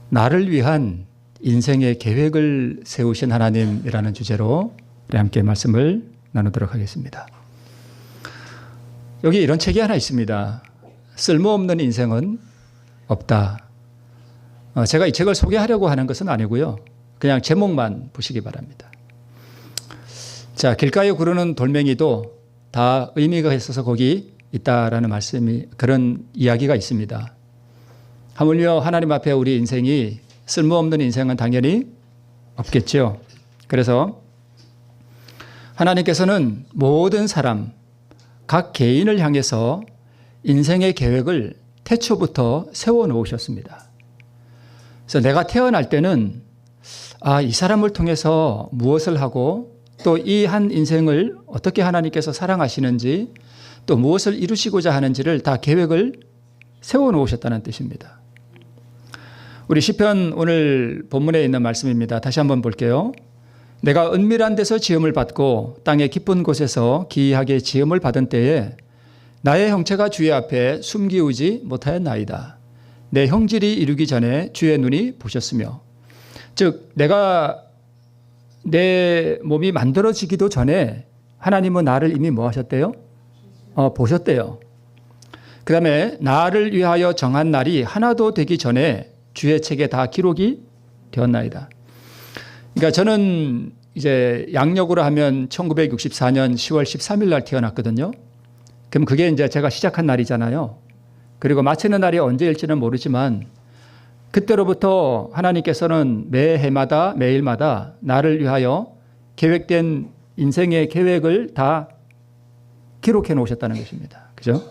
나를 위한 인생의 계획을 세우신 하나님이라는 주제로 우리 함께 말씀을 나누도록 하겠습니다. 여기 이런 책이 하나 있습니다. 쓸모없는 인생은 없다. 제가 이 책을 소개하려고 하는 것은 아니고요. 그냥 제목만 보시기 바랍니다. 자, 길가에 구르는 돌멩이도 다 의미가 있어서 거기 있다라는 말씀이, 그런 이야기가 있습니다. 하물며 하나님 앞에 우리 인생이 쓸모없는 인생은 당연히 없겠죠. 그래서 하나님께서는 모든 사람, 각 개인을 향해서 인생의 계획을 태초부터 세워놓으셨습니다. 그래서 내가 태어날 때는 이 사람을 통해서 무엇을 하고 또 이 한 인생을 어떻게 하나님께서 사랑하시는지 또 무엇을 이루시고자 하는지를 다 계획을 세워놓으셨다는 뜻입니다. 우리 시편 오늘 본문에 있는 말씀입니다. 다시 한번 볼게요. 내가 은밀한 데서 지음을 받고 땅의 깊은 곳에서 기이하게 지음을 받은 때에 나의 형체가 주의 앞에 숨기우지 못하였나이다. 내 형질이 이루기 전에 주의 눈이 보셨으며, 즉 내가 내 몸이 만들어지기도 전에 하나님은 나를 이미 뭐 하셨대요? 보셨대요. 그 다음에 나를 위하여 정한 날이 하나도 되기 전에 주의 책에 다 기록이 되었나이다. 그러니까 저는 이제 양력으로 하면 1964년 10월 13일 날 태어났거든요. 그럼 그게 이제 제가 시작한 날이잖아요. 그리고 마치는 날이 언제일지는 모르지만 그때로부터 하나님께서는 매 해마다 매일마다 나를 위하여 계획된 인생의 계획을 다 기록해 놓으셨다는 것입니다. 그죠?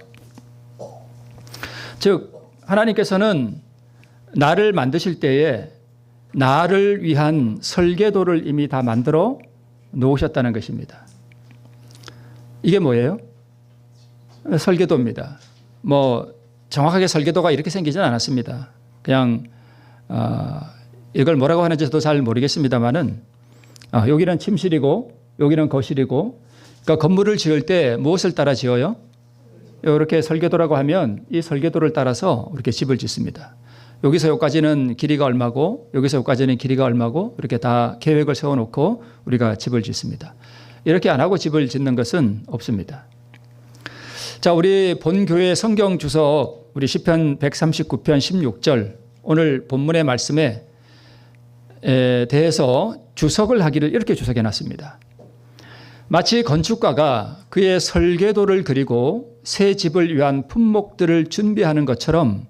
즉 하나님께서는 나를 만드실 때에 나를 위한 설계도를 이미 다 만들어 놓으셨다는 것입니다. 이게 뭐예요? 설계도입니다. 정확하게 설계도가 이렇게 생기진 않았습니다. 그냥 이걸 뭐라고 하는지 저도 잘 모르겠습니다만은 여기는 침실이고 여기는 거실이고, 그러니까 건물을 지을 때 무엇을 따라 지어요? 이렇게 설계도라고 하면 이 설계도를 따라서 이렇게 집을 짓습니다. 여기서 여기까지는 길이가 얼마고 여기서 여기까지는 길이가 얼마고 이렇게 다 계획을 세워놓고 우리가 집을 짓습니다. 이렇게 안 하고 집을 짓는 것은 없습니다. 자, 우리 본교회 성경 주석 우리 시편 139편 16절 오늘 본문의 말씀에 대해서 주석을 하기를 이렇게 주석해 놨습니다. 마치 건축가가 그의 설계도를 그리고 새 집을 위한 품목들을 준비하는 것처럼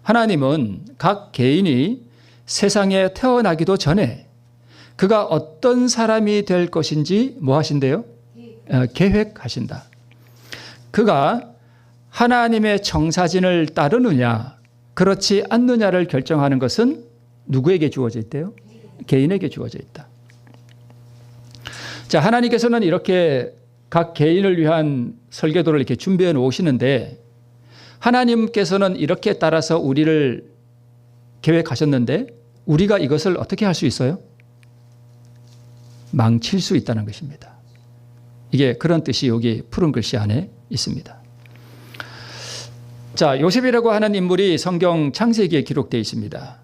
하나님은 각 개인이 세상에 태어나기도 전에 그가 어떤 사람이 될 것인지 뭐 하신대요? 계획하신다. 그가 하나님의 청사진을 따르느냐 그렇지 않느냐를 결정하는 것은 누구에게 주어져 있대요? 개인에게 주어져 있다. 자, 하나님께서는 이렇게 각 개인을 위한 설계도를 이렇게 준비해 놓으시는데 하나님께서는 이렇게 따라서 우리를 계획하셨는데 우리가 이것을 어떻게 할 수 있어요? 망칠 수 있다는 것입니다. 이게 그런 뜻이 여기 푸른 글씨 안에 있습니다. 자, 요셉이라고 하는 인물이 성경 창세기에 기록되어 있습니다.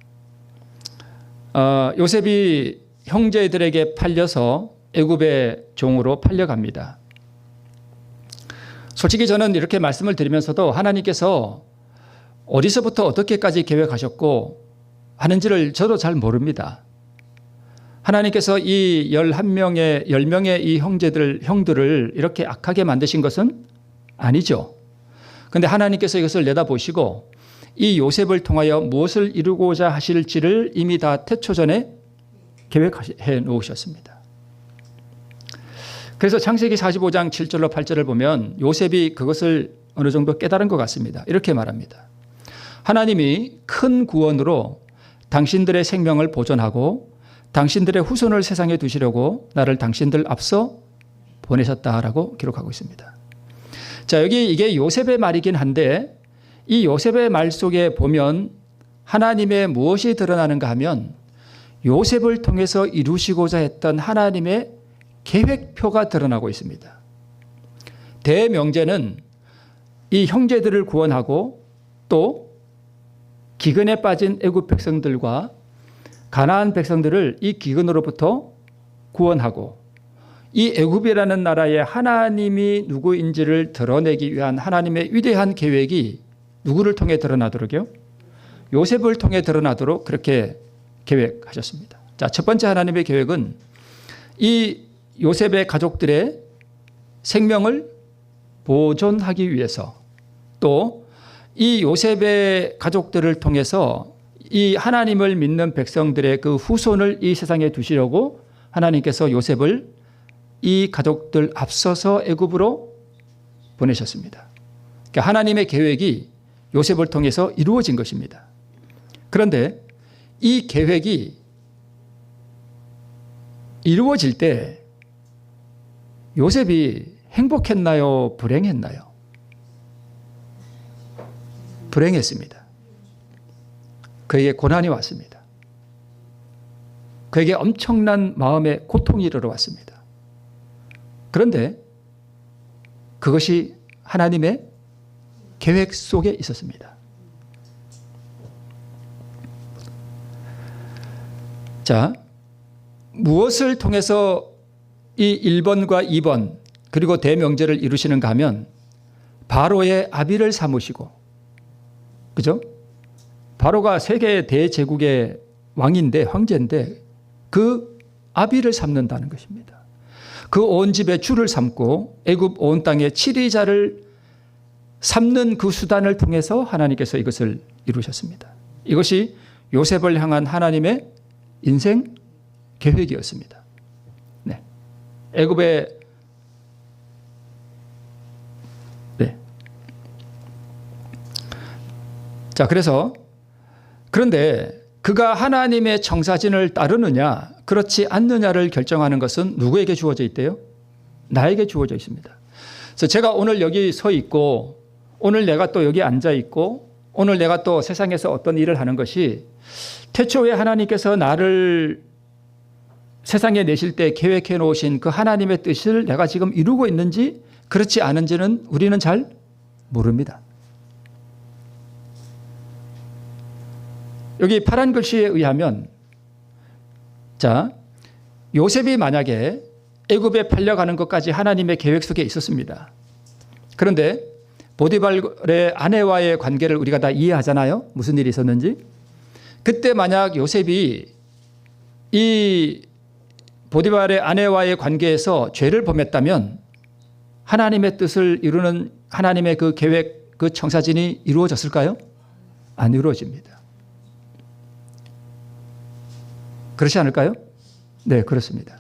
요셉이 형제들에게 팔려서 애굽의 종으로 팔려갑니다. 솔직히 저는 이렇게 말씀을 드리면서도 하나님께서 어디서부터 어떻게까지 계획하셨고 하는지를 저도 잘 모릅니다. 하나님께서 이 10명의 이 형들을 이렇게 악하게 만드신 것은 아니죠. 그런데 하나님께서 이것을 내다보시고 이 요셉을 통하여 무엇을 이루고자 하실지를 이미 다 태초전에 계획해 놓으셨습니다. 그래서 창세기 45장 7절로 8절을 보면 요셉이 그것을 어느 정도 깨달은 것 같습니다. 이렇게 말합니다. 하나님이 큰 구원으로 당신들의 생명을 보존하고 당신들의 후손을 세상에 두시려고 나를 당신들 앞서 보내셨다라고 기록하고 있습니다. 자, 여기 이게 요셉의 말이긴 한데 이 요셉의 말 속에 보면 하나님의 무엇이 드러나는가 하면 요셉을 통해서 이루시고자 했던 하나님의 계획표가 드러나고 있습니다. 대명제는 이 형제들을 구원하고 또 기근에 빠진 애굽 백성들과 가나안 백성들을 이 기근으로부터 구원하고 이 애굽이라는 나라의 하나님이 누구인지를 드러내기 위한 하나님의 위대한 계획이 누구를 통해 드러나도록요? 요셉을 통해 드러나도록 그렇게 계획하셨습니다. 자, 첫 번째 하나님의 계획은 이 요셉의 가족들의 생명을 보존하기 위해서 또 이 요셉의 가족들을 통해서 이 하나님을 믿는 백성들의 그 후손을 이 세상에 두시려고 하나님께서 요셉을 이 가족들 앞서서 애굽으로 보내셨습니다. 그러니까 하나님의 계획이 요셉을 통해서 이루어진 것입니다. 그런데 이 계획이 이루어질 때 요셉이 행복했나요? 불행했나요? 불행했습니다. 그에게 고난이 왔습니다. 그에게 엄청난 마음의 고통이 이르러왔습니다. 그런데 그것이 하나님의 계획 속에 있었습니다. 자, 무엇을 통해서 이 1번과 2번 그리고 대명제를 이루시는가 하면 바로의 아비를 삼으시고, 그죠? 바로가 세계 대제국의 왕인데, 황제인데 그 아비를 삼는다는 것입니다. 그 온 집에 주를 삼고 애굽 온 땅의 치리자를 삼는 그 수단을 통해서 하나님께서 이것을 이루셨습니다. 이것이 요셉을 향한 하나님의 인생 계획이었습니다. 네. 애굽의 자, 그런데 그가 하나님의 청사진을 따르느냐 그렇지 않느냐를 결정하는 것은 누구에게 주어져 있대요? 나에게 주어져 있습니다. 그래서 제가 오늘 여기 서 있고 오늘 내가 또 여기 앉아 있고 오늘 내가 또 세상에서 어떤 일을 하는 것이 태초에 하나님께서 나를 세상에 내실 때 계획해 놓으신 그 하나님의 뜻을 내가 지금 이루고 있는지 그렇지 않은지는 우리는 잘 모릅니다. 여기 파란 글씨에 의하면, 자, 요셉이 만약에 애굽에 팔려가는 것까지 하나님의 계획 속에 있었습니다. 그런데 보디발의 아내와의 관계를 우리가 다 이해하잖아요. 무슨 일이 있었는지. 그때 만약 요셉이 이 보디발의 아내와의 관계에서 죄를 범했다면 하나님의 뜻을 이루는 하나님의 그 계획, 그 청사진이 이루어졌을까요? 안 이루어집니다. 그렇지 않을까요? 네, 그렇습니다.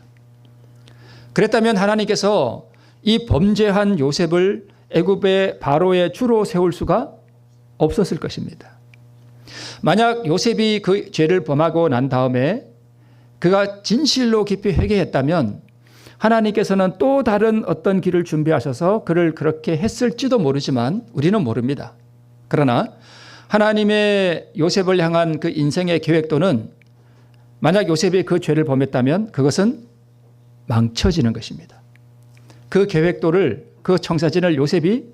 그랬다면 하나님께서 이 범죄한 요셉을 애굽의 바로의 주로 세울 수가 없었을 것입니다. 만약 요셉이 그 죄를 범하고 난 다음에 그가 진실로 깊이 회개했다면 하나님께서는 또 다른 어떤 길을 준비하셔서 그를 그렇게 했을지도 모르지만 우리는 모릅니다. 그러나 하나님의 요셉을 향한 그 인생의 계획도는 만약 요셉이 그 죄를 범했다면 그것은 망쳐지는 것입니다. 그 계획도를, 그 청사진을 요셉이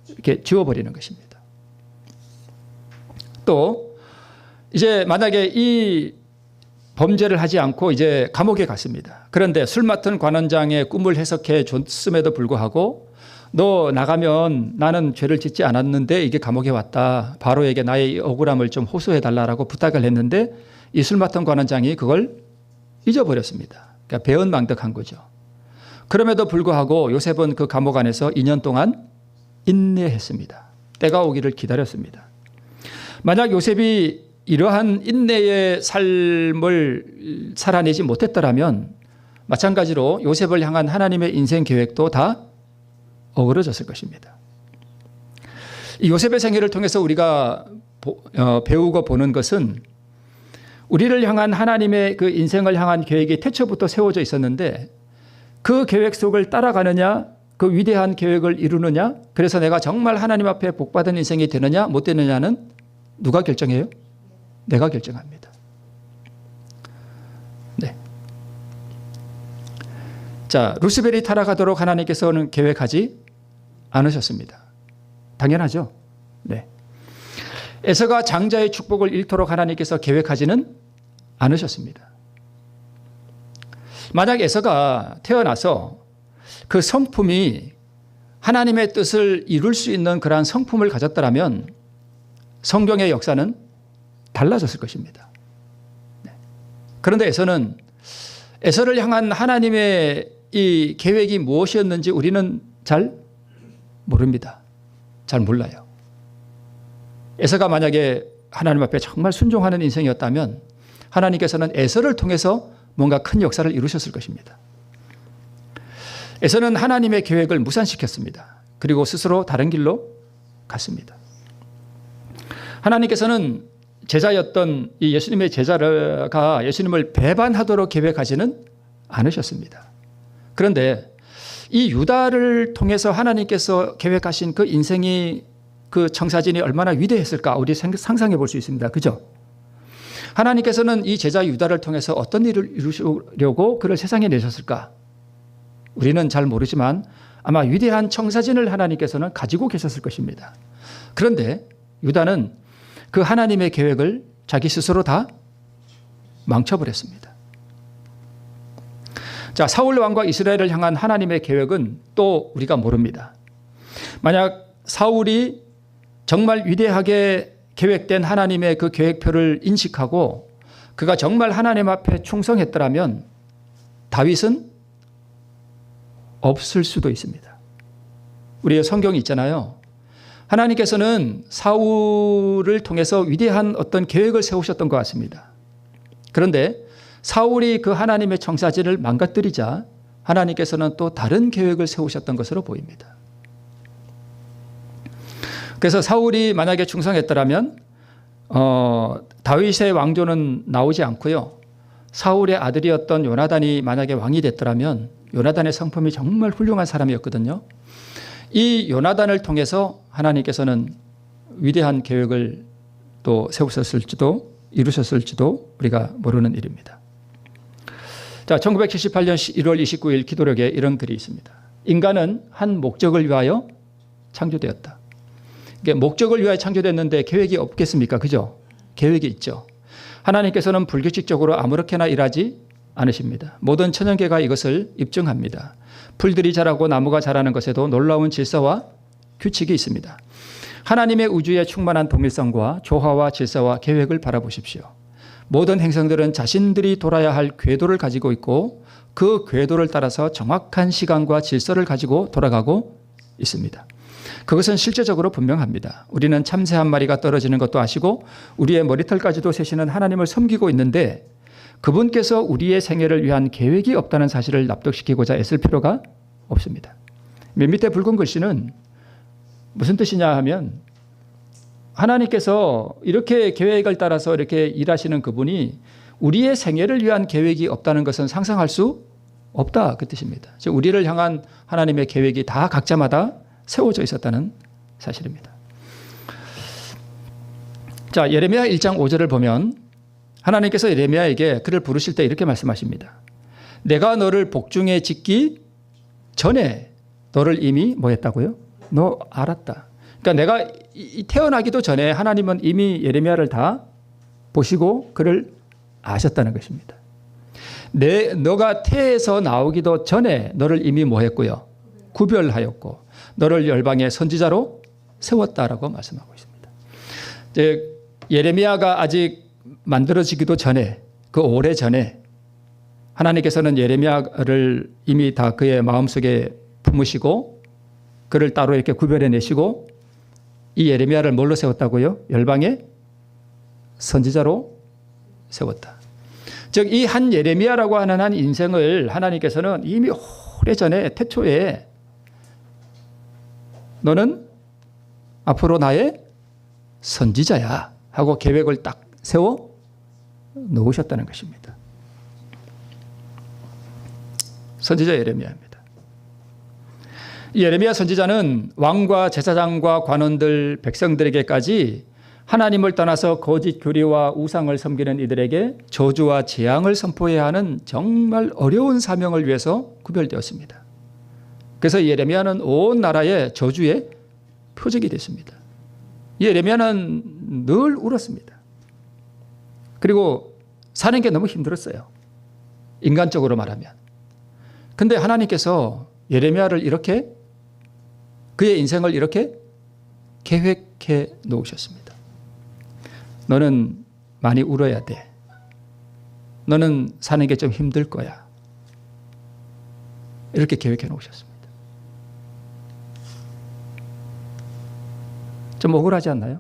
이렇게 지워버리는 것입니다. 또 이제 만약에 이 범죄를 하지 않고 이제 감옥에 갔습니다. 그런데 술 맡은 관원장의 꿈을 해석해 줬음에도 불구하고 너 나가면 나는 죄를 짓지 않았는데 이게 감옥에 왔다. 바로에게 나의 억울함을 좀 호소해달라고 부탁을 했는데 이 술 맡은 관원장이 그걸 잊어버렸습니다. 그러니까 배은망덕한 거죠. 그럼에도 불구하고 요셉은 그 감옥 안에서 2년 동안 인내했습니다. 때가 오기를 기다렸습니다. 만약 요셉이 이러한 인내의 삶을 살아내지 못했더라면 마찬가지로 요셉을 향한 하나님의 인생 계획도 다 어그러졌을 것입니다. 이 요셉의 생애를 통해서 우리가 배우고 보는 것은 우리를 향한 하나님의 그 인생을 향한 계획이 태초부터 세워져 있었는데 그 계획 속을 따라가느냐, 그 위대한 계획을 이루느냐, 그래서 내가 정말 하나님 앞에 복받은 인생이 되느냐 못 되느냐는 누가 결정해요? 내가 결정합니다. 네. 자, 루스벨이 타락하도록 하나님께서는 계획하지 않으셨습니다. 당연하죠. 네. 에서가 장자의 축복을 잃도록 하나님께서 계획하지는 않으셨습니다. 만약 에서가 태어나서 그 성품이 하나님의 뜻을 이룰 수 있는 그러한 성품을 가졌더라면 성경의 역사는 달라졌을 것입니다. 그런데 에서를 향한 하나님의 이 계획이 무엇이었는지 우리는 잘 모릅니다. 잘 몰라요. 에서가 만약에 하나님 앞에 정말 순종하는 인생이었다면 하나님께서는 에서를 통해서 뭔가 큰 역사를 이루셨을 것입니다. 에서는 하나님의 계획을 무산시켰습니다. 그리고 스스로 다른 길로 갔습니다. 하나님께서는 제자였던 이 예수님의 제자가 예수님을 배반하도록 계획하지는 않으셨습니다. 그런데 이 유다를 통해서 하나님께서 계획하신 그 인생이 그 청사진이 얼마나 위대했을까 우리 상상해 볼 수 있습니다. 그죠? 하나님께서는 이 제자 유다를 통해서 어떤 일을 이루시려고 그를 세상에 내셨을까? 우리는 잘 모르지만 아마 위대한 청사진을 하나님께서는 가지고 계셨을 것입니다. 그런데 유다는 그 하나님의 계획을 자기 스스로 다 망쳐버렸습니다. 자, 사울 왕과 이스라엘을 향한 하나님의 계획은 또 우리가 모릅니다. 만약 사울이 정말 위대하게 계획된 하나님의 그 계획표를 인식하고 그가 정말 하나님 앞에 충성했더라면 다윗은 없을 수도 있습니다. 우리의 성경이 있잖아요. 하나님께서는 사울을 통해서 위대한 어떤 계획을 세우셨던 것 같습니다. 그런데 사울이 그 하나님의 청사진을 망가뜨리자 하나님께서는 또 다른 계획을 세우셨던 것으로 보입니다. 그래서 사울이 만약에 충성했더라면 다윗의 왕조는 나오지 않고요. 사울의 아들이었던 요나단이 만약에 왕이 됐더라면 요나단의 성품이 정말 훌륭한 사람이었거든요. 이 요나단을 통해서 하나님께서는 위대한 계획을 또 세우셨을지도 이루셨을지도 우리가 모르는 일입니다. 자, 1978년 1월 29일 기도록에 이런 글이 있습니다. 인간은 한 목적을 위하여 창조되었다. 목적을 위하여 창조됐는데 계획이 없겠습니까? 그죠? 계획이 있죠. 하나님께서는 불규칙적으로 아무렇게나 일하지 않으십니다. 모든 천연계가 이것을 입증합니다. 풀들이 자라고 나무가 자라는 것에도 놀라운 질서와 규칙이 있습니다. 하나님의 우주의 충만한 동일성과 조화와 질서와 계획을 바라보십시오. 모든 행성들은 자신들이 돌아야 할 궤도를 가지고 있고 그 궤도를 따라서 정확한 시간과 질서를 가지고 돌아가고 있습니다. 그것은 실제적으로 분명합니다. 우리는 참새 한 마리가 떨어지는 것도 아시고 우리의 머리털까지도 세시는 하나님을 섬기고 있는데 그분께서 우리의 생애를 위한 계획이 없다는 사실을 납득시키고자 애쓸 필요가 없습니다. 맨 밑에 붉은 글씨는 무슨 뜻이냐 하면 하나님께서 이렇게 계획을 따라서 이렇게 일하시는 그분이 우리의 생애를 위한 계획이 없다는 것은 상상할 수 없다 그 뜻입니다. 즉 우리를 향한 하나님의 계획이 다 각자마다 세워져 있었다는 사실입니다. 자, 예레미야 1장 5절을 보면 하나님께서 예레미야에게 그를 부르실 때 이렇게 말씀하십니다. 내가 너를 복중에 짓기 전에 너를 이미 뭐 했다고요? 너 알았다. 그러니까 내가 태어나기도 전에 하나님은 이미 예레미야를 다 보시고 그를 아셨다는 것입니다. 너가 태에서 나오기도 전에 너를 이미 뭐 했고요? 구별하였고 너를 열방의 선지자로 세웠다라고 말씀하고 있습니다. 예레미야가 아직 만들어지기도 전에 그 오래 전에 하나님께서는 예레미야를 이미 다 그의 마음속에 품으시고 그를 따로 이렇게 구별해내시고 이 예레미야를 뭘로 세웠다고요? 열방의 선지자로 세웠다. 즉 이 한 예레미야라고 하는 한 인생을 하나님께서는 이미 오래전에 태초에 너는 앞으로 나의 선지자야 하고 계획을 딱 세워 놓으셨다는 것입니다. 선지자 예레미야입니다. 예레미야 선지자는 왕과 제사장과 관원들 백성들에게까지 하나님을 떠나서 거짓 교리와 우상을 섬기는 이들에게 저주와 재앙을 선포해야 하는 정말 어려운 사명을 위해서 구별되었습니다. 그래서 예레미야는 온 나라의 저주의 표적이 됐습니다. 예레미야는 늘 울었습니다. 그리고 사는 게 너무 힘들었어요. 인간적으로 말하면. 근데 하나님께서 예레미야를 이렇게 그의 인생을 이렇게 계획해 놓으셨습니다. 너는 많이 울어야 돼. 너는 사는 게 좀 힘들 거야. 이렇게 계획해 놓으셨습니다. 좀 억울하지 않나요?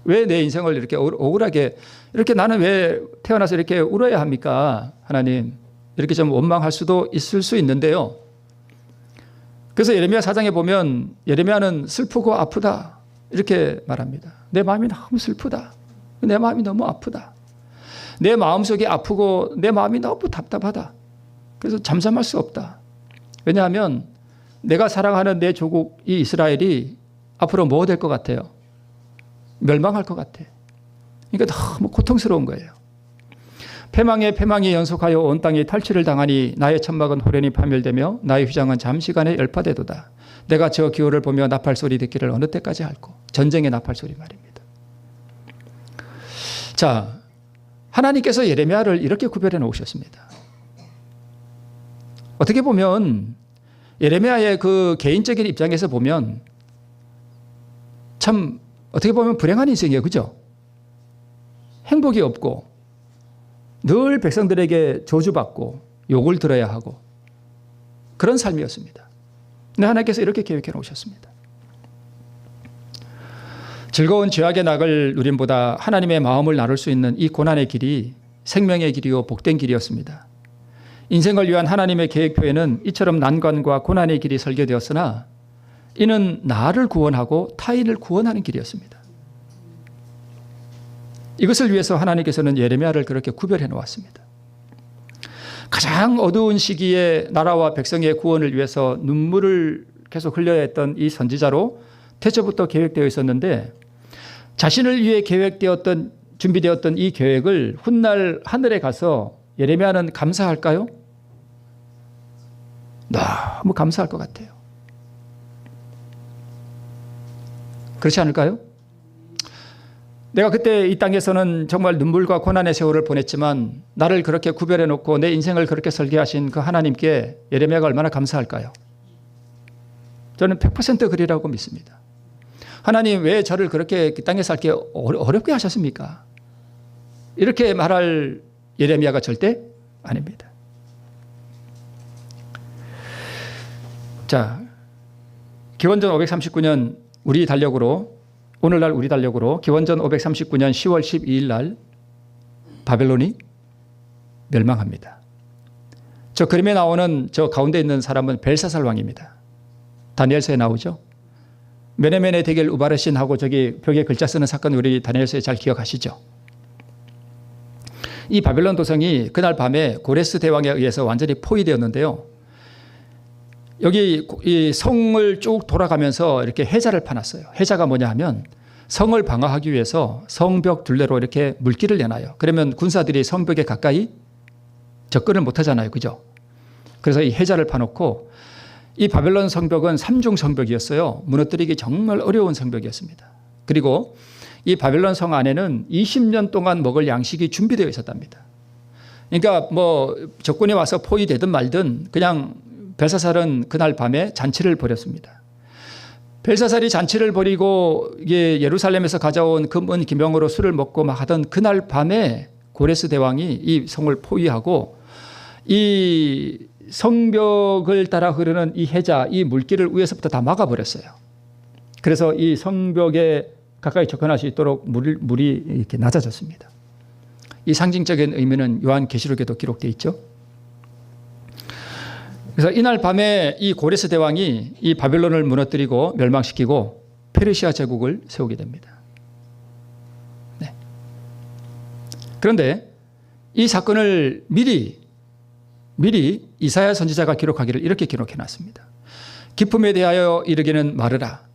왜 내 인생을 이렇게 억울하게, 이렇게 나는 왜 태어나서 이렇게 울어야 합니까? 하나님. 이렇게 좀 원망할 수도 있을 수 있는데요. 그래서 예레미야 4장에 보면 예레미야는 슬프고 아프다 이렇게 말합니다. 내 마음이 너무 슬프다. 내 마음이 너무 아프다. 내 마음속이 아프고 내 마음이 너무 답답하다. 그래서 잠잠할 수 없다. 왜냐하면 내가 사랑하는 내 조국 이 이스라엘이 앞으로 뭐 될 것 같아요? 멸망할 것 같아. 그러니까 너무 고통스러운 거예요. 패망에 패망이 연속하여 온 땅이 탈취를 당하니 나의 천막은 호련히 파멸되며 나의 휘장은 잠시간에 열파되도다. 내가 저 기호를 보며 나팔 소리 듣기를 어느 때까지 할꼬. 전쟁의 나팔 소리 말입니다. 자, 하나님께서 예레미야를 이렇게 구별해 놓으셨습니다. 어떻게 보면 예레미야의 그 개인적인 입장에서 보면 참 어떻게 보면 불행한 인생이에요. 그죠? 행복이 없고 늘 백성들에게 저주받고 욕을 들어야 하고 그런 삶이었습니다. 근데 하나님께서 이렇게 계획해 놓으셨습니다. 즐거운 죄악의 낙을 누림보다 하나님의 마음을 나눌 수 있는 이 고난의 길이 생명의 길이요 복된 길이었습니다. 인생을 위한 하나님의 계획표에는 이처럼 난관과 고난의 길이 설계되었으나 이는 나를 구원하고 타인을 구원하는 길이었습니다. 이것을 위해서 하나님께서는 예레미야를 그렇게 구별해 놓았습니다. 가장 어두운 시기에 나라와 백성의 구원을 위해서 눈물을 계속 흘려야 했던 이 선지자로 태초부터 계획되어 있었는데 자신을 위해 계획되었던 준비되었던 이 계획을 훗날 하늘에 가서 예레미야는 감사할까요? 너무 감사할 것 같아요. 그렇지 않을까요? 내가 그때 이 땅에서는 정말 눈물과 고난의 세월을 보냈지만 나를 그렇게 구별해 놓고 내 인생을 그렇게 설계하신 그 하나님께 예레미야가 얼마나 감사할까요? 저는 100% 그리라고 믿습니다. 하나님 왜 저를 그렇게 이 땅에 살게 어렵게 하셨습니까? 이렇게 말할 예레미야가 절대 아닙니다. 자, 기원전 539년 우리 달력으로 오늘날 우리 달력으로 기원전 539년 10월 12일 날 바벨론이 멸망합니다. 저 그림에 나오는 저 가운데 있는 사람은 벨사살 왕입니다. 다니엘서에 나오죠. 메네메네 대겔 우바르신하고 저기 벽에 글자 쓰는 사건 우리 다니엘서에 잘 기억하시죠. 이 바벨론 도성이 그날 밤에 고레스 대왕에 의해서 완전히 포위되었는데요. 여기 이 성을 쭉 돌아가면서 이렇게 해자를 파놨어요. 해자가 뭐냐 하면 성을 방어하기 위해서 성벽 둘레로 이렇게 물길을 내놔요. 그러면 군사들이 성벽에 가까이 접근을 못 하잖아요. 그죠? 그래서 이 해자를 파놓고 이 바벨론 성벽은 삼중 성벽이었어요. 무너뜨리기 정말 어려운 성벽이었습니다. 그리고 이 바벨론 성 안에는 20년 동안 먹을 양식이 준비되어 있었답니다. 그러니까 뭐 적군이 와서 포위되든 말든 그냥 벨사살은 그날 밤에 잔치를 벌였습니다. 벨사살이 잔치를 벌이고 예루살렘에서 가져온 금은 기명으로 술을 먹고 막 하던 그날 밤에 고레스 대왕이 이 성을 포위하고 이 성벽을 따라 흐르는 이 해자, 이 물길을 위에서부터 다 막아버렸어요. 그래서 이 성벽에 가까이 접근할 수 있도록 물이 이렇게 낮아졌습니다. 이 상징적인 의미는 요한계시록에도 기록되어 있죠. 그래서 이날 밤에 이 고레스 대왕이 이 바벨론을 무너뜨리고 멸망시키고 페르시아 제국을 세우게 됩니다. 네. 그런데 이 사건을 미리 이사야 선지자가 기록하기를 이렇게 기록해놨습니다. 기쁨에 대하여 이르기는 마르라.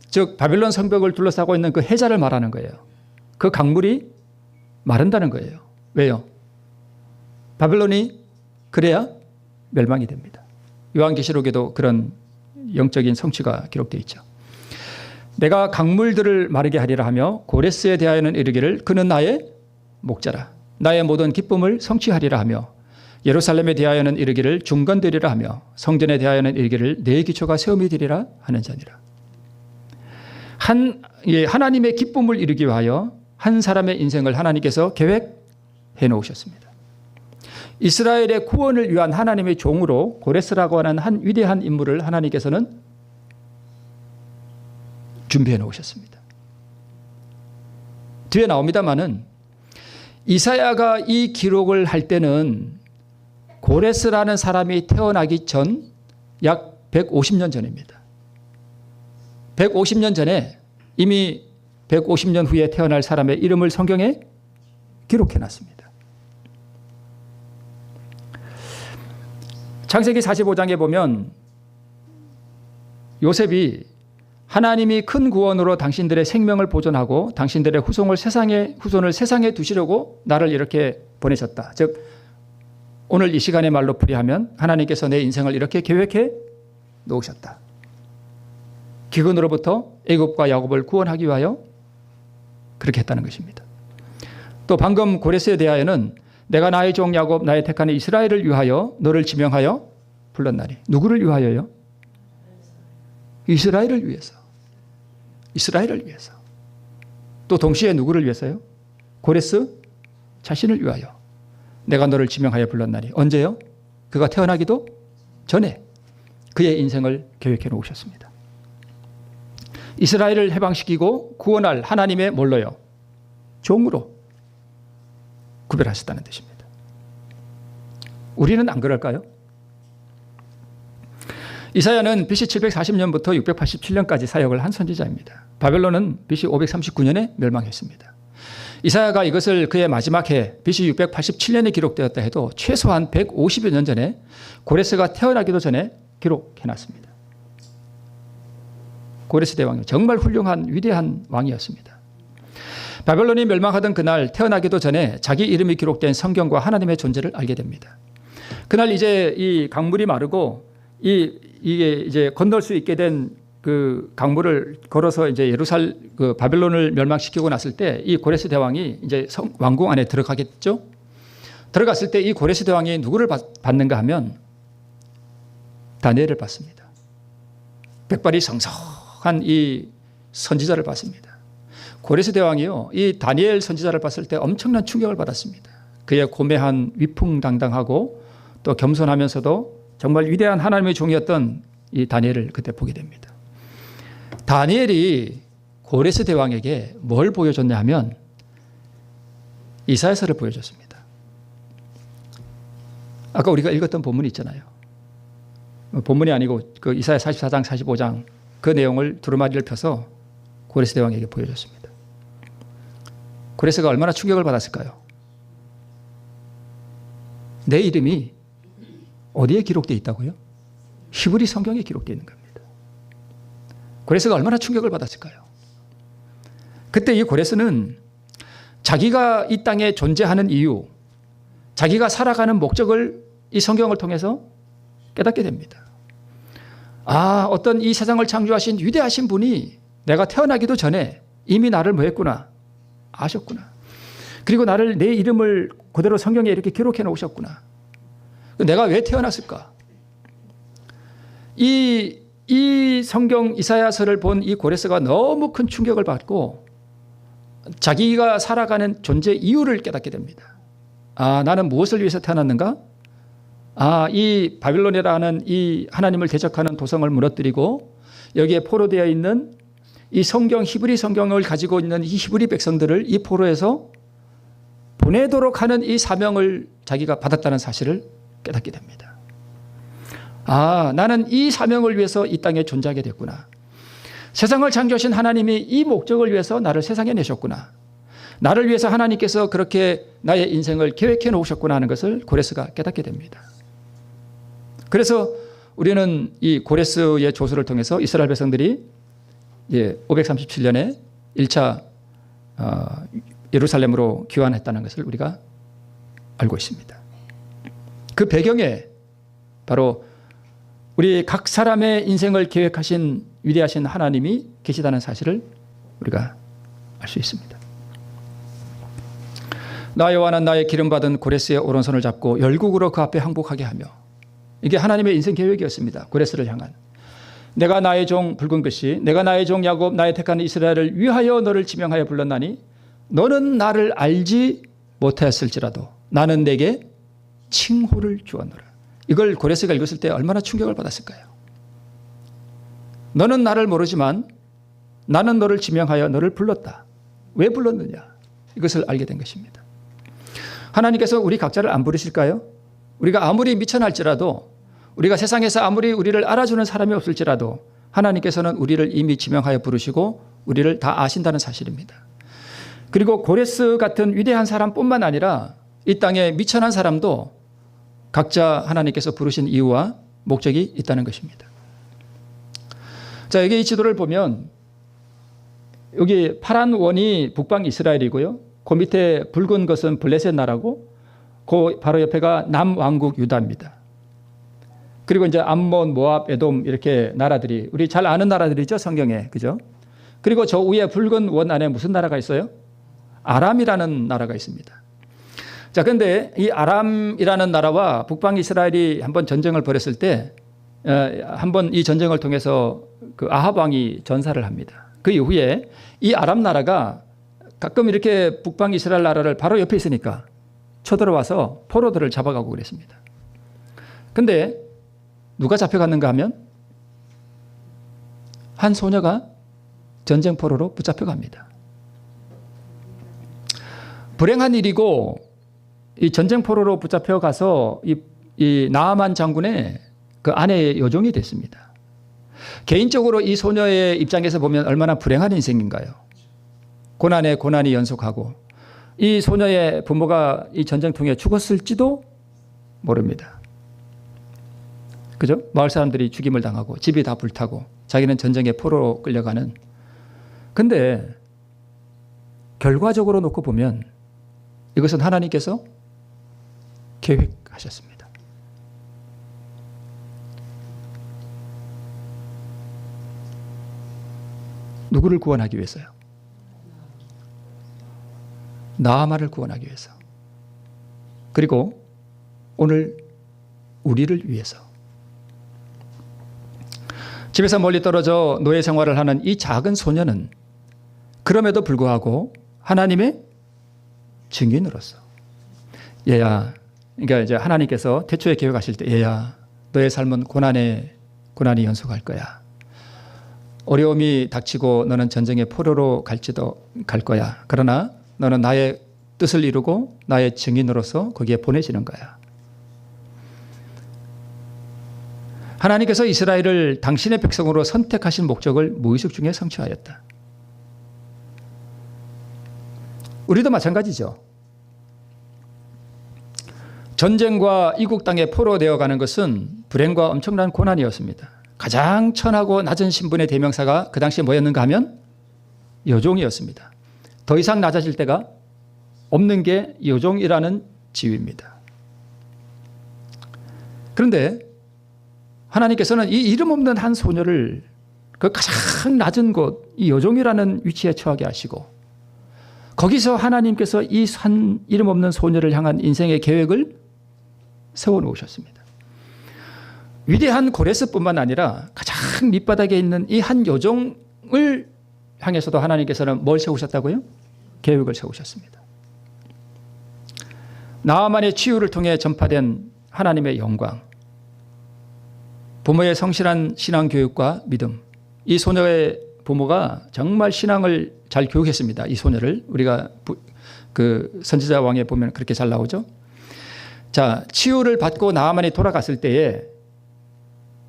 즉 바벨론 성벽을 둘러싸고 있는 그 해자를 말하는 거예요. 그 강물이 마른다는 거예요. 왜요? 바벨론이 그래야 멸망이 됩니다. 요한계시록에도 그런 영적인 성취가 기록되어 있죠. 내가 강물들을 마르게 하리라 하며 고레스에 대하여는 이르기를 그는 나의 목자라. 나의 모든 기쁨을 성취하리라 하며 예루살렘에 대하여는 이르기를 중건되리라 하며 성전에 대하여는 이르기를 내 기초가 세움이 되리라 하는 자니라. 하나님의 기쁨을 이루기 위하여 한 사람의 인생을 하나님께서 계획해 놓으셨습니다. 이스라엘의 구원을 위한 하나님의 종으로 고레스라고 하는 한 위대한 인물을 하나님께서는 준비해 놓으셨습니다. 뒤에 나옵니다마는 이사야가 이 기록을 할 때는 고레스라는 사람이 태어나기 전 약 150년 전입니다. 150년 전에 이미 150년 후에 태어날 사람의 이름을 성경에 기록해 놨습니다. 창세기 45장에 보면 요셉이 하나님이 큰 구원으로 당신들의 생명을 보존하고 당신들의 후손을 세상에 두시려고 나를 이렇게 보내셨다. 즉 오늘 이 시간의 말로 풀이하면 하나님께서 내 인생을 이렇게 계획해 놓으셨다. 기근으로부터 애굽과 야곱을 구원하기 위하여 그렇게 했다는 것입니다. 또 방금 고레스에 대하여는 내가 나의 종 야곱 나의 택한 이스라엘을 위하여 너를 지명하여 불렀나니. 누구를 위하여요? 이스라엘을 위해서. 이스라엘을 위해서. 또 동시에 누구를 위해서요? 고레스 자신을 위하여 내가 너를 지명하여 불렀나니. 언제요? 그가 태어나기도 전에 그의 인생을 계획해 놓으셨습니다. 이스라엘을 해방시키고 구원할 하나님의 뭘로요? 종으로 구별하셨다는 뜻입니다. 우리는 안 그럴까요? 이사야는 BC 740년부터 687년까지 사역을 한 선지자입니다. 바벨론은 BC 539년에 멸망했습니다. 이사야가 이것을 그의 마지막 해 BC 687년에 기록되었다 해도 최소한 150여 년 전에 고레스가 태어나기도 전에 기록해놨습니다. 고레스 대왕이 정말 훌륭한 위대한 왕이었습니다. 바벨론이 멸망하던 그날 태어나기도 전에 자기 이름이 기록된 성경과 하나님의 존재를 알게 됩니다. 그날 이제 이 강물이 마르고 이게 이제 건널 수 있게 된 그 강물을 걸어서 이제 바벨론을 멸망시키고 났을 때 이 고레스 대왕이 이제 왕궁 안에 들어가겠죠. 들어갔을 때 이 고레스 대왕이 누구를 받는가 하면 다니엘을 받습니다. 백발이 성성한 이 선지자를 받습니다. 고레스 대왕이요, 이 다니엘 선지자를 봤을 때 엄청난 충격을 받았습니다. 그의 고매한 위풍당당하고 또 겸손하면서도 정말 위대한 하나님의 종이었던 이 다니엘을 그때 보게 됩니다. 다니엘이 고레스 대왕에게 뭘 보여줬냐 하면 이사야서를 보여줬습니다. 아까 우리가 읽었던 본문이 있잖아요. 본문이 아니고 그 이사야 44장 45장 그 내용을 두루마리를 펴서 고레스 대왕에게 보여줬습니다. 고레스가 얼마나 충격을 받았을까요? 내 이름이 어디에 기록되어 있다고요? 히브리 성경에 기록되어 있는 겁니다. 고레스가 얼마나 충격을 받았을까요? 그때 이 고레스는 자기가 이 땅에 존재하는 이유, 자기가 살아가는 목적을 이 성경을 통해서 깨닫게 됩니다. 아, 어떤 이 세상을 창조하신 위대하신 분이 내가 태어나기도 전에 이미 나를 뭐 했구나, 아셨구나. 그리고 나를, 내 이름을 그대로 성경에 이렇게 기록해 놓으셨구나. 내가 왜 태어났을까? 이 성경 이사야서를 본 이 고레스가 너무 큰 충격을 받고 자기가 살아가는 존재 이유를 깨닫게 됩니다. 아, 나는 무엇을 위해서 태어났는가? 아, 이 바빌론이라는 이 하나님을 대적하는 도성을 무너뜨리고 여기에 포로되어 있는 이 성경, 히브리 성경을 가지고 있는 이 히브리 백성들을 이 포로에서 보내도록 하는 이 사명을 자기가 받았다는 사실을 깨닫게 됩니다. 아, 나는 이 사명을 위해서 이 땅에 존재하게 됐구나. 세상을 창조하신 하나님이 이 목적을 위해서 나를 세상에 내셨구나. 나를 위해서 하나님께서 그렇게 나의 인생을 계획해 놓으셨구나 하는 것을 고레스가 깨닫게 됩니다. 그래서 우리는 이 고레스의 조서를 통해서 이스라엘 백성들이 537년에 1차 예루살렘으로 귀환했다는 것을 우리가 알고 있습니다. 그 배경에 바로 우리 각 사람의 인생을 계획하신 위대하신 하나님이 계시다는 사실을 우리가 알 수 있습니다. 나 여호와는 나의 기름받은 고레스의 오른손을 잡고 열국으로 그 앞에 항복하게 하며, 이게 하나님의 인생 계획이었습니다. 고레스를 향한. 내가 나의 종 붉은 글씨, 내가 나의 종 야곱 나의 택한 이스라엘을 위하여 너를 지명하여 불렀나니 너는 나를 알지 못하였을지라도 나는 내게 칭호를 주었노라. 이걸 고레스가 읽었을 때 얼마나 충격을 받았을까요? 너는 나를 모르지만 나는 너를 지명하여 너를 불렀다. 왜 불렀느냐? 이것을 알게 된 것입니다. 하나님께서 우리 각자를 안 부르실까요? 우리가 아무리 미천할지라도, 우리가 세상에서 아무리 우리를 알아주는 사람이 없을지라도 하나님께서는 우리를 이미 지명하여 부르시고 우리를 다 아신다는 사실입니다. 그리고 고레스 같은 위대한 사람뿐만 아니라 이 땅에 미천한 사람도 각자 하나님께서 부르신 이유와 목적이 있다는 것입니다. 자, 여기 이 지도를 보면 여기 파란 원이 북방 이스라엘이고요. 그 밑에 붉은 것은 블레셋 나라고, 그 바로 옆에가 남왕국 유다입니다. 그리고 이제 암몬, 모압, 에돔 이렇게 나라들이 우리 잘 아는 나라들이죠, 성경에. 그죠? 그리고 저 위에 붉은 원 안에 무슨 나라가 있어요? 아람이라는 나라가 있습니다. 자, 근데 이 아람이라는 나라와 북방 이스라엘이 한번 전쟁을 벌였을 때 한번 이 전쟁을 통해서 그 아합 왕이 전사를 합니다. 그 이후에 이 아람 나라가 가끔 이렇게 북방 이스라엘 나라를 바로 옆에 있으니까 쳐들어와서 포로들을 잡아가고 그랬습니다. 근데 누가 잡혀갔는가 하면 한 소녀가 전쟁 포로로 붙잡혀갑니다. 불행한 일이고, 이 전쟁 포로로 붙잡혀가서 이 나아만 장군의 그 아내의 여종이 됐습니다. 개인적으로 이 소녀의 입장에서 보면 얼마나 불행한 인생인가요? 고난에 고난이 연속하고, 이 소녀의 부모가 이 전쟁통에 죽었을지도 모릅니다. 그죠? 마을 사람들이 죽임을 당하고 집이 다 불타고 자기는 전쟁의 포로로 끌려가는. 근데 결과적으로 놓고 보면 이것은 하나님께서 계획하셨습니다. 누구를 구원하기 위해서요? 나아만을 구원하기 위해서. 그리고 오늘 우리를 위해서. 집에서 멀리 떨어져 노예 생활을 하는 이 작은 소녀는 그럼에도 불구하고 하나님의 증인으로서, 얘야, 그러니까 이제 하나님께서 태초에 계획하실 때, 얘야, 너의 삶은 고난이 연속할 거야. 어려움이 닥치고 너는 전쟁의 포로로 갈지도 갈 거야. 그러나 너는 나의 뜻을 이루고 나의 증인으로서 거기에 보내지는 거야. 하나님께서 이스라엘을 당신의 백성으로 선택하신 목적을 무의식 중에 성취하였다. 우리도 마찬가지죠. 전쟁과 이국 땅에 포로되어 가는 것은 불행과 엄청난 고난이었습니다. 가장 천하고 낮은 신분의 대명사가 그 당시에 뭐였는가 하면 여종이었습니다. 더 이상 낮아질 데가 없는 게 여종이라는 지위입니다. 그런데 하나님께서는 이 이름 없는 한 소녀를 그 가장 낮은 곳, 이 여종이라는 위치에 처하게 하시고, 거기서 하나님께서 이 한 이름 없는 소녀를 향한 인생의 계획을 세워놓으셨습니다. 위대한 고레스뿐만 아니라 가장 밑바닥에 있는 이 한 여종을 향해서도 하나님께서는 뭘 세우셨다고요? 계획을 세우셨습니다. 나아만의 치유를 통해 전파된 하나님의 영광, 부모의 성실한 신앙교육과 믿음, 이 소녀의 부모가 정말 신앙을 잘 교육했습니다. 이 소녀를 우리가 그 선지자 왕에 보면 그렇게 잘 나오죠. 자, 치유를 받고 나아만이 돌아갔을 때에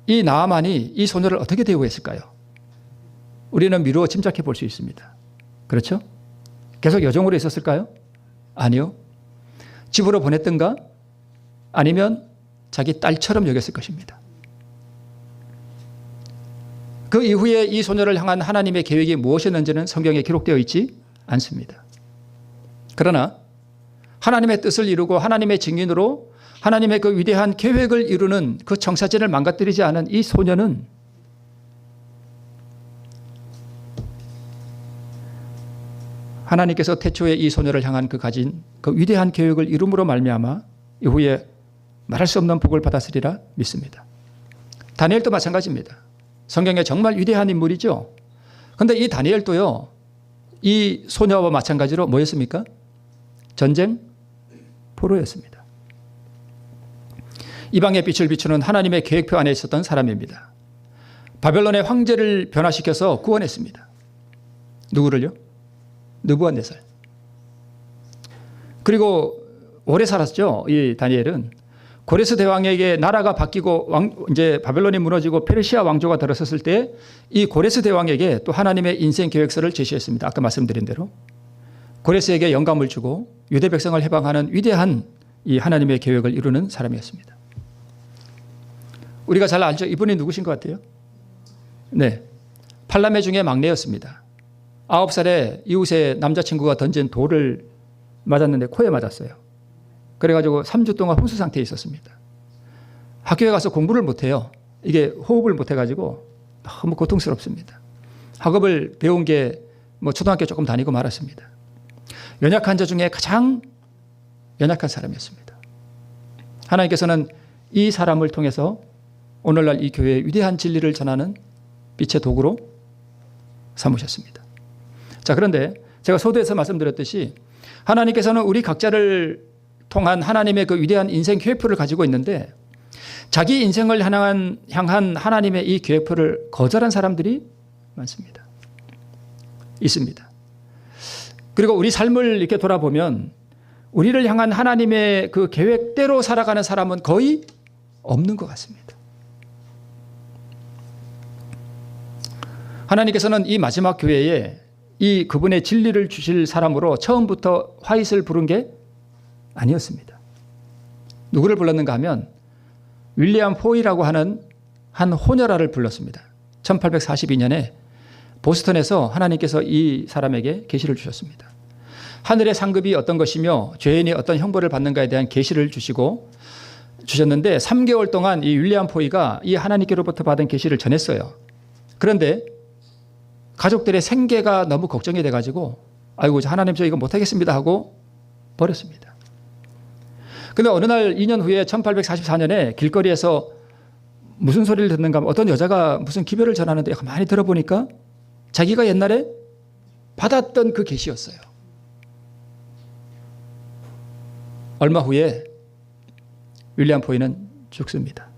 이 나아만이 이 소녀를 어떻게 대우했을까요? 우리는 미루어 짐작해 볼 수 있습니다. 그렇죠? 계속 여종으로 있었을까요? 아니요. 집으로 보냈던가? 아니면 자기 딸처럼 여겼을 것입니다. 그 이후에 이 소녀를 향한 하나님의 계획이 무엇이었는지는 성경에 기록되어 있지 않습니다. 그러나 하나님의 뜻을 이루고 하나님의 증인으로 하나님의 그 위대한 계획을 이루는 그 청사진을 망가뜨리지 않은 이 소녀는 하나님께서 태초에 이 소녀를 향한 그 가진 그 위대한 계획을 이룸으로 말미암아 이후에 말할 수 없는 복을 받았으리라 믿습니다. 다니엘도 마찬가지입니다. 성경에 정말 위대한 인물이죠. 그런데 이 다니엘도요, 이 소녀와 마찬가지로 뭐였습니까? 전쟁 포로였습니다. 이방의 빛을 비추는 하나님의 계획표 안에 있었던 사람입니다. 바벨론의 황제를 변화시켜서 구원했습니다. 누구를요? 느부갓네살. 그리고 오래 살았죠. 이 다니엘은 고레스 대왕에게 나라가 바뀌고 이제 바벨론이 무너지고 페르시아 왕조가 들어섰을 때 이 고레스 대왕에게 또 하나님의 인생 계획서를 제시했습니다. 아까 말씀드린 대로 고레스에게 영감을 주고 유대 백성을 해방하는 위대한 이 하나님의 계획을 이루는 사람이었습니다. 우리가 잘 알죠. 이분이 누구신 것 같아요? 네, 팔남매 중에 막내였습니다. 9살에 이웃의 남자친구가 던진 돌을 맞았는데 코에 맞았어요. 그래가지고 3주 동안 혼수 상태에 있었습니다. 학교에 가서 공부를 못해요. 이게 호흡을 못해가지고 너무 고통스럽습니다. 학업을 배운 게 뭐 초등학교 조금 다니고 말았습니다. 연약한 자 중에 가장 연약한 사람이었습니다. 하나님께서는 이 사람을 통해서 오늘날 이 교회의 위대한 진리를 전하는 빛의 도구로 삼으셨습니다. 자, 그런데 제가 소두에서 말씀드렸듯이 하나님께서는 우리 각자를 통한 하나님의 그 위대한 인생 계획표를 가지고 있는데 자기 인생을 향한 하나님의 이 계획표를 거절한 사람들이 많습니다. 있습니다. 그리고 우리 삶을 이렇게 돌아보면 우리를 향한 하나님의 그 계획대로 살아가는 사람은 거의 없는 것 같습니다. 하나님께서는 이 마지막 교회에 이 그분의 진리를 주실 사람으로 처음부터 화이트를 부른 게 아니었습니다. 누구를 불렀는가 하면 윌리엄 포이라고 하는 한 호녀라를 불렀습니다. 1842년에 보스턴에서 하나님께서 이 사람에게 계시를 주셨습니다. 하늘의 상급이 어떤 것이며 죄인이 어떤 형벌을 받는가에 대한 계시를 주셨는데 3개월 동안 이 윌리엄 포이가 이 하나님께로부터 받은 계시를 전했어요. 그런데 가족들의 생계가 너무 걱정이 돼가지고 아이고 하나님 저 이거 못하겠습니다 하고 버렸습니다. 그런데 어느 날 2년 후에 1844년에 길거리에서 무슨 소리를 듣는가 하면 어떤 여자가 무슨 기별을 전하는데 많이 들어보니까 자기가 옛날에 받았던 그 계시였어요. 얼마 후에 윌리엄 포이는 죽습니다.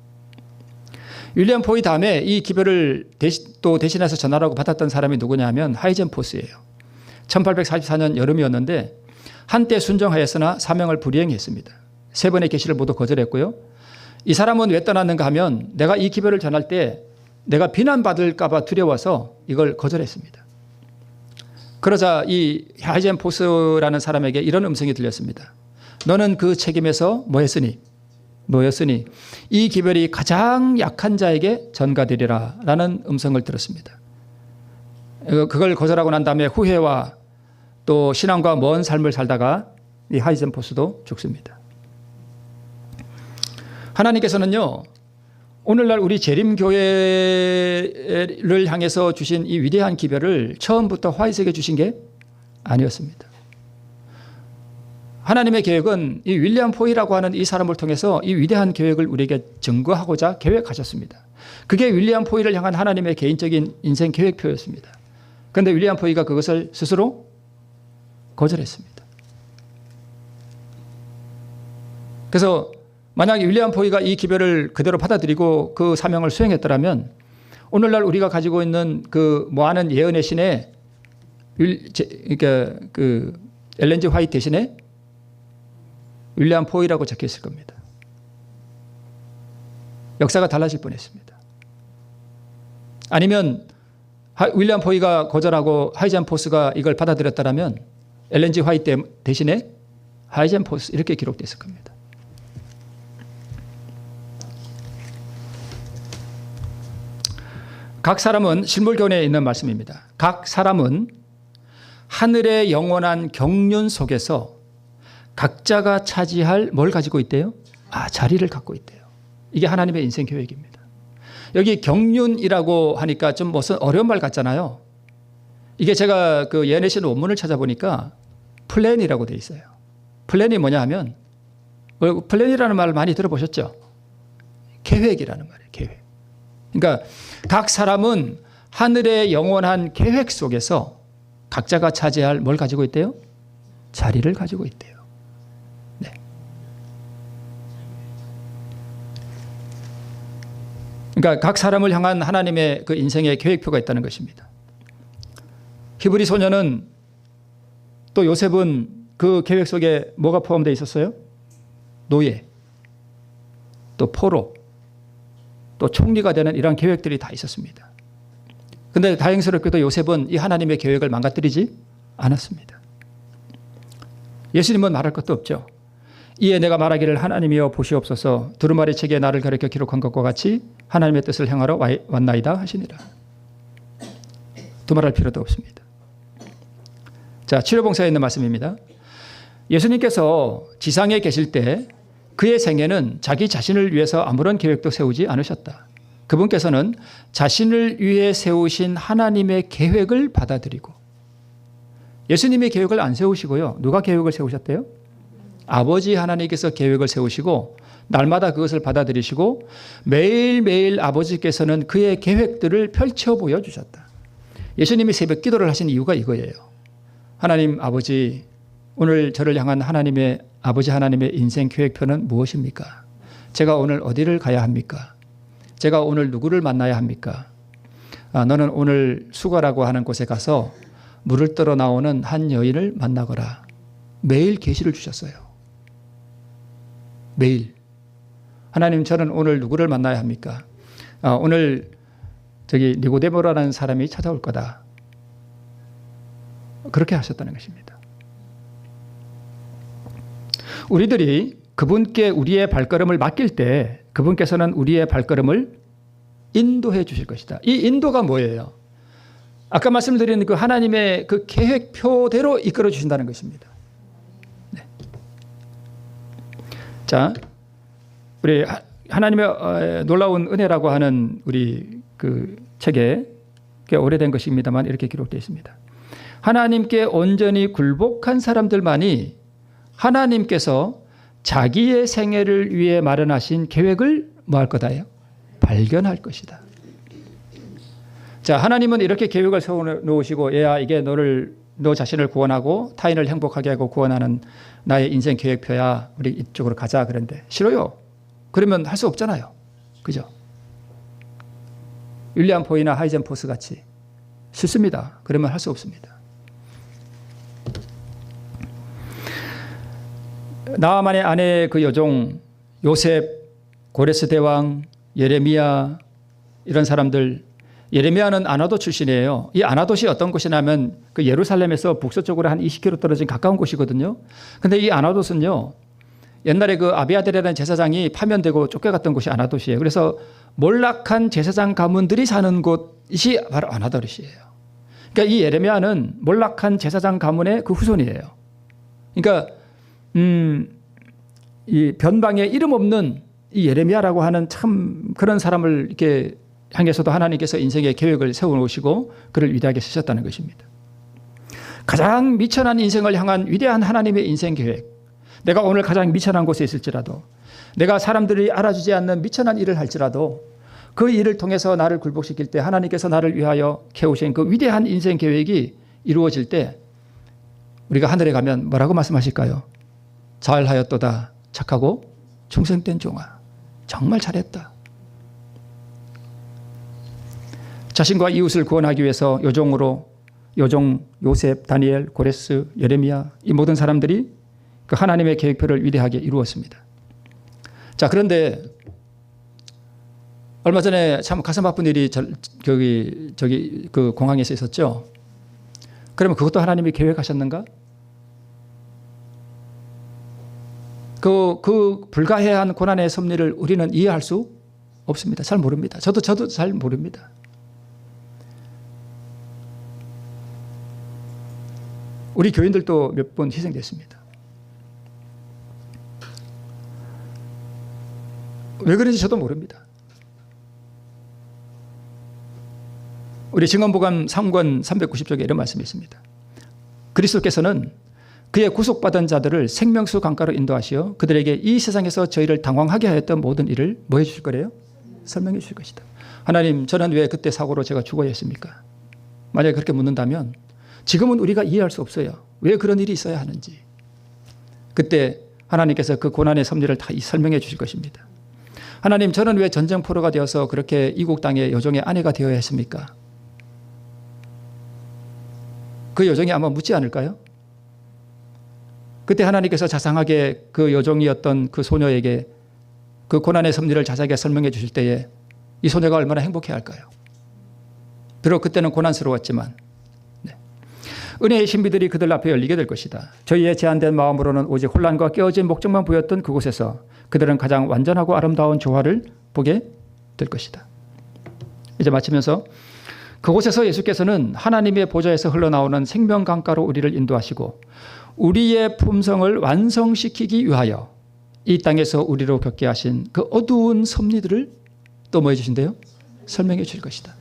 윌리엄 포이 다음에 이 기별을 또 대신해서 전하라고 받았던 사람이 누구냐 하면 하이젠포스예요. 1844년 여름이었는데 한때 순종하였으나 사명을 불이행했습니다. 3번의 계시를 모두 거절했고요. 이 사람은 왜 떠났는가 하면 내가 이 기별을 전할 때 내가 비난받을까 봐 두려워서 이걸 거절했습니다. 그러자 이 하이젠포스라는 사람에게 이런 음성이 들렸습니다. 너는 그 책임에서 뭐였으니 이 기별이 가장 약한 자에게 전가되리라 라는 음성을 들었습니다. 그걸 거절하고 난 다음에 후회와 또 신앙과 먼 삶을 살다가 이 하이젠포스도 죽습니다. 하나님께서는요, 오늘날 우리 재림교회를 향해서 주신 이 위대한 기별을 처음부터 화이트에게 주신 게 아니었습니다. 하나님의 계획은 이 윌리엄 포이라고 하는 이 사람을 통해서 이 위대한 계획을 우리에게 증거하고자 계획하셨습니다. 그게 윌리엄 포이를 향한 하나님의 개인적인 인생 계획표였습니다. 그런데 윌리엄 포이가 그것을 스스로 거절했습니다. 그래서 만약에 윌리엄 포이가 이 기별을 그대로 받아들이고 그 사명을 수행했더라면 오늘날 우리가 가지고 있는 그 뭐하는 예언의 신에 그러니까 그 엘렌 G 화이트 대신에 윌리엄 포이라고 적혀 있을 겁니다. 역사가 달라질 뻔했습니다. 아니면 윌리엄 포이가 거절하고 하이젠포스가 이걸 받아들였다면 엘렌 G 화이트 대신에 하이젠포스 이렇게 기록됐을 겁니다. 각 사람은 실물교훈에 있는 말씀입니다. 각 사람은 하늘의 영원한 경륜 속에서 각자가 차지할 뭘 가지고 있대요? 자리를 갖고 있대요. 이게 하나님의 인생 계획입니다. 여기 경륜이라고 하니까 좀 무슨 어려운 말 같잖아요. 이게 제가 그 예내신 원문을 찾아보니까 플랜이라고 돼 있어요. 플랜이 뭐냐 하면 플랜이라는 말을 많이 들어보셨죠? 계획이라는 말이에요. 계획. 그러니까 각 사람은 하늘의 영원한 계획 속에서 각자가 차지할 뭘 가지고 있대요? 자리를 가지고 있대요. 네. 그러니까 각 사람을 향한 하나님의 그 인생의 계획표가 있다는 것입니다. 히브리 소녀는 또 요셉은 그 계획 속에 뭐가 포함되어 있었어요? 노예, 또 포로, 또 총리가 되는 이런 계획들이 다 있었습니다. 그런데 다행스럽게도 요셉은 이 하나님의 계획을 망가뜨리지 않았습니다. 예수님은 말할 것도 없죠. 이에 내가 말하기를 하나님이여 보시옵소서 두루마리 책에 나를 가리켜 기록한 것과 같이 하나님의 뜻을 행하러 왔나이다 하시니라. 두말할 필요도 없습니다. 자, 치료봉사에 있는 말씀입니다. 예수님께서 지상에 계실 때 그의 생애는 자기 자신을 위해서 아무런 계획도 세우지 않으셨다. 그분께서는 자신을 위해 세우신 하나님의 계획을 받아들이고 예수님이 계획을 안 세우시고요. 누가 계획을 세우셨대요? 아버지 하나님께서 계획을 세우시고 날마다 그것을 받아들이시고 매일매일 아버지께서는 그의 계획들을 펼쳐 보여주셨다. 예수님이 새벽 기도를 하신 이유가 이거예요. 하나님 아버지, 오늘 저를 향한 하나님의 아버지 하나님의 인생 계획표는 무엇입니까? 제가 오늘 어디를 가야 합니까? 제가 오늘 누구를 만나야 합니까? 너는 오늘 수거라고 하는 곳에 가서 물을 떨어 나오는 한 여인을 만나거라. 매일 계시를 주셨어요. 매일. 하나님, 저는 오늘 누구를 만나야 합니까? 오늘 저기 니고데모라는 사람이 찾아올 거다. 그렇게 하셨다는 것입니다. 우리들이 그분께 우리의 발걸음을 맡길 때 그분께서는 우리의 발걸음을 인도해 주실 것이다. 이 인도가 뭐예요? 아까 말씀드린 그 하나님의 그 계획표대로 이끌어 주신다는 것입니다. 네. 자, 우리 하나님의 놀라운 은혜라고 하는 우리 그 책에 꽤 오래된 것입니다만 이렇게 기록되어 있습니다. 하나님께 온전히 굴복한 사람들만이 하나님께서 자기의 생애를 위해 마련하신 계획을 뭐 할 거다요? 발견할 것이다. 자, 하나님은 이렇게 계획을 세워놓으시고 얘야 이게 너 자신을 구원하고 타인을 행복하게 하고 구원하는 나의 인생 계획표야. 우리 이쪽으로 가자. 그런데 싫어요. 그러면 할 수 없잖아요. 그죠? 윌리엄 포이나 하이젠포스 같이 싫습니다. 그러면 할 수 없습니다. 나아만의 아내의 그 여종 요셉, 고레스 대왕, 예레미야 이런 사람들, 예레미야는 아나돗 출신이에요. 이 아나돗이 어떤 곳이냐면 그 예루살렘에서 북서쪽으로 한 20km 떨어진 가까운 곳이거든요. 근데 이 아나돗은요, 옛날에 그 아비아델이라는 제사장이 파면되고 쫓겨갔던 곳이 아나돗이에요. 그래서 몰락한 제사장 가문들이 사는 곳이 바로 아나돗이에요. 그러니까 이 예레미야는 몰락한 제사장 가문의 그 후손이에요. 그러니까 이 변방에 이름 없는 이 예레미야라고 하는 참 그런 사람을 이렇게 향해서도 하나님께서 인생의 계획을 세워놓으시고 그를 위대하게 쓰셨다는 것입니다. 가장 미천한 인생을 향한 위대한 하나님의 인생 계획. 내가 오늘 가장 미천한 곳에 있을지라도, 내가 사람들이 알아주지 않는 미천한 일을 할지라도 그 일을 통해서 나를 굴복시킬 때 하나님께서 나를 위하여 캐우신 그 위대한 인생 계획이 이루어질 때 우리가 하늘에 가면 뭐라고 말씀하실까요? 잘하였도다 착하고 충성된 종아, 정말 잘했다. 자신과 이웃을 구원하기 위해서 요종, 요셉, 다니엘, 고레스, 예레미야 이 모든 사람들이 그 하나님의 계획표를 위대하게 이루었습니다. 자, 그런데 얼마 전에 참 가슴 아픈 일이 그 공항에서 있었죠. 그러면 그것도 하나님이 계획하셨는가? 그 불가해한 고난의 섭리를 우리는 이해할 수 없습니다. 잘 모릅니다. 저도 잘 모릅니다. 우리 교인들도 몇 번 희생됐습니다. 왜 그런지 저도 모릅니다. 우리 증언복음 3권 390쪽에 이런 말씀이 있습니다. 그리스도께서는 그의 구속받은 자들을 생명수 강가로 인도하시어 그들에게 이 세상에서 저희를 당황하게 하였던 모든 일을 뭐 해주실 거래요? 설명해 주실 것이다. 하나님, 저는 왜 그때 사고로 제가 죽어야 했습니까? 만약에 그렇게 묻는다면 지금은 우리가 이해할 수 없어요. 왜 그런 일이 있어야 하는지. 그때 하나님께서 그 고난의 섭리를 다 설명해 주실 것입니다. 하나님, 저는 왜 전쟁포로가 되어서 그렇게 이국 땅의 여종의 아내가 되어야 했습니까? 그 여종이 아마 묻지 않을까요? 그때 하나님께서 자상하게 그 여종이었던 그 소녀에게 그 고난의 섭리를 자세하게 설명해 주실 때에 이 소녀가 얼마나 행복해 할까요? 비록 그때는 고난스러웠지만 은혜의 신비들이 그들 앞에 열리게 될 것이다. 저희의 제한된 마음으로는 오직 혼란과 깨어진 목적만 보였던 그곳에서 그들은 가장 완전하고 아름다운 조화를 보게 될 것이다. 이제 마치면서 그곳에서 예수께서는 하나님의 보좌에서 흘러나오는 생명강가로 우리를 인도하시고 우리의 품성을 완성시키기 위하여 이 땅에서 우리로 겪게 하신 그 어두운 섭리들을 또 뭐 해주신대요? 설명해 주실 것이다.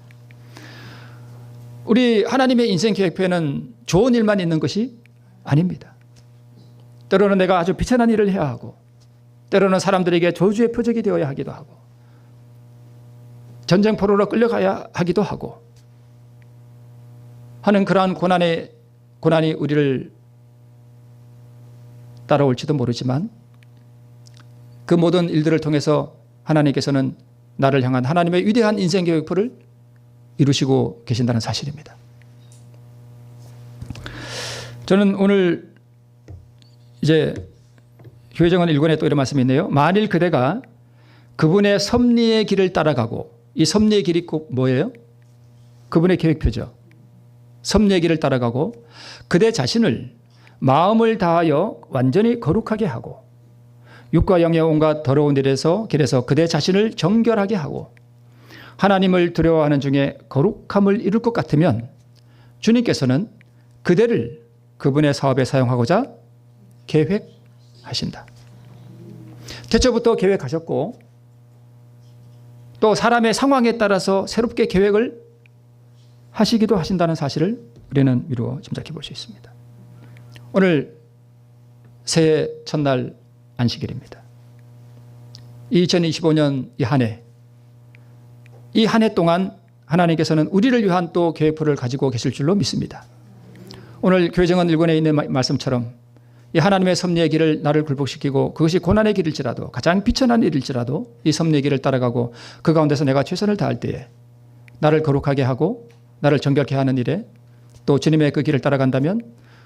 우리 하나님의 인생 계획표에는 좋은 일만 있는 것이 아닙니다. 때로는 내가 아주 비천한 일을 해야 하고 때로는 사람들에게 저주의 표적이 되어야 하기도 하고 전쟁포로로 끌려가야 하기도 하고 하는 그러한 고난이 우리를 따라올지도 모르지만 그 모든 일들을 통해서 하나님께서는 나를 향한 하나님의 위대한 인생 계획표를 이루시고 계신다는 사실입니다. 저는 오늘 이제 교회정원 1권에 또 이런 말씀이 있네요. 만일 그대가 그분의 섭리의 길을 따라가고 이 섭리의 길이 꼭 뭐예요? 그분의 계획표죠. 섭리의 길을 따라가고 그대 자신을 마음을 다하여 완전히 거룩하게 하고 육과 영의 온갖 더러운 길에서 그대 자신을 정결하게 하고 하나님을 두려워하는 중에 거룩함을 이룰 것 같으면 주님께서는 그대를 그분의 사업에 사용하고자 계획하신다. 태초부터 계획하셨고 또 사람의 상황에 따라서 새롭게 계획을 하시기도 하신다는 사실을 우리는 미루어 짐작해 볼 수 있습니다. 오늘 새해 첫날 안식일입니다. 2025년 이 한 해 동안 하나님께서는 우리를 위한 또 계획표를 가지고 계실 줄로 믿습니다. 오늘 교회정원 1권에 있는 말씀처럼 이 하나님의 섭리의 길을 나를 굴복시키고 그것이 고난의 길일지라도 가장 비천한 일일지라도 이 섭리의 길을 따라가고 그 가운데서 내가 최선을 다할 때에 나를 거룩하게 하고 나를 정결케 하는 일에 또 주님의 그 길을 따라간다면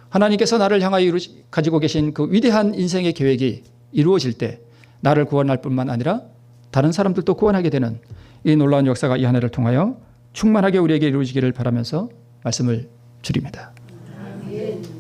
하나님께서 나를 향하여 가지고 계신 그 위대한 인생의 계획이 이루어질 때 나를 구원할 뿐만 아니라 다른 사람들도 구원하게 되는 이 놀라운 역사가 이 한 해를 통하여 충만하게 우리에게 이루어지기를 바라면서 말씀을 드립니다. 아멘.